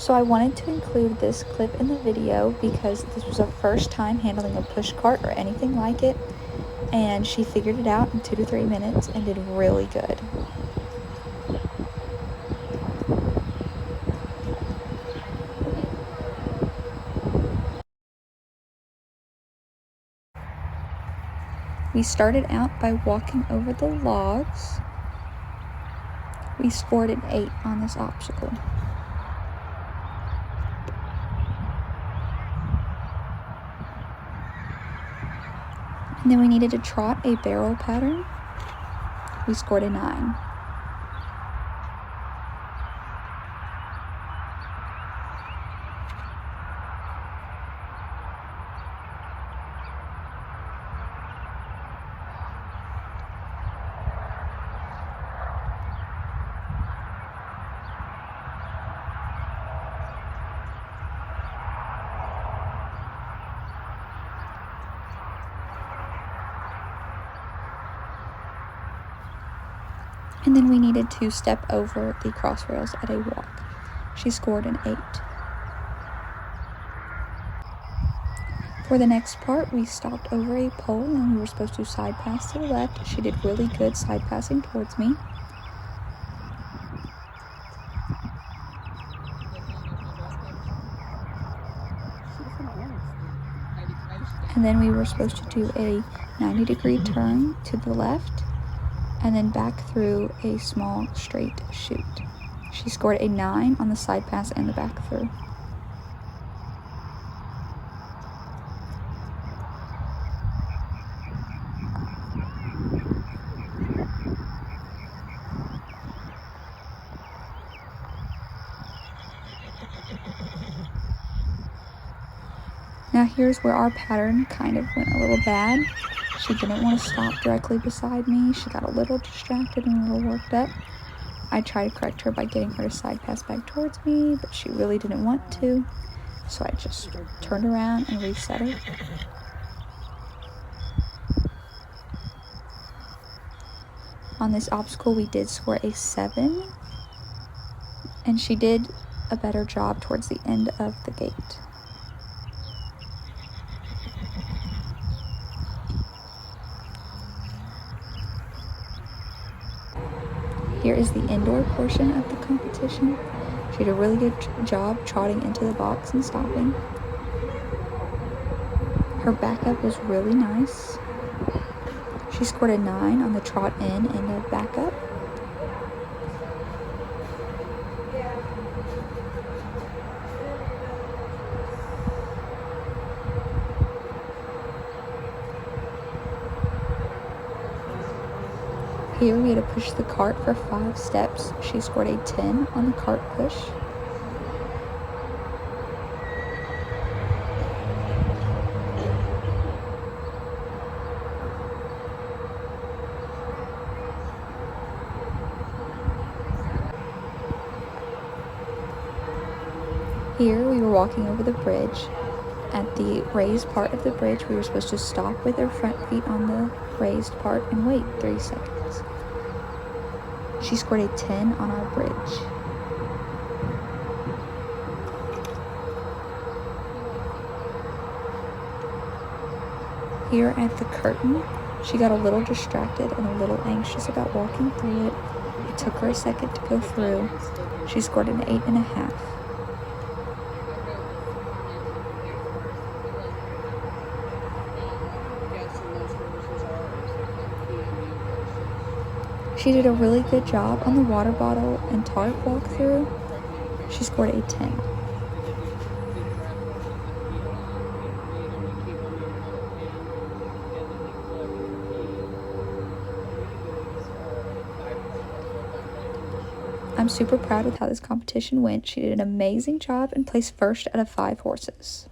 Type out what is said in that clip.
So I wanted to include this clip in the video because this was her first time handling a push cart or anything like it, and she figured it out in 2 to 3 minutes and did really good. We started out by walking over the logs. We scored an 8 on this obstacle. And then we needed to trot a barrel pattern. We scored a 9. And then we needed to step over the cross rails at a walk. She scored an 8. For the next part, we stopped over a pole and we were supposed to side pass to the left. She did really good side passing towards me. And then we were supposed to do a 90-degree turn to the left and then back through a small straight chute. She scored a 9 on the side pass and the back through. Now here's where our pattern kind of went a little bad. She didn't want to stop directly beside me. She got a little distracted and a little worked up. I tried to correct her by getting her to side pass back towards me, but she really didn't want to. So I just turned around and reset her. On this obstacle, we did score a 7, and she did a better job towards the end of the gate. Here is the indoor portion of the competition. She did a really good job trotting into the box and stopping. Her backup was really nice. She scored a 9 on the trot in and the backup. Here we had to push the cart for 5 steps. She scored a 10 on the cart push. Here we were walking over the bridge. At the raised part of the bridge, we were supposed to stop with our front feet on the raised part and wait 3 seconds. She scored a 10 on our bridge. Here at the curtain, she got a little distracted and a little anxious about walking through it. It took her a second to go through. She scored an 8.5. She did a really good job on the water bottle and tarp walkthrough. She scored a 10. I'm super proud with how this competition went. She did an amazing job and placed first out of 5 horses.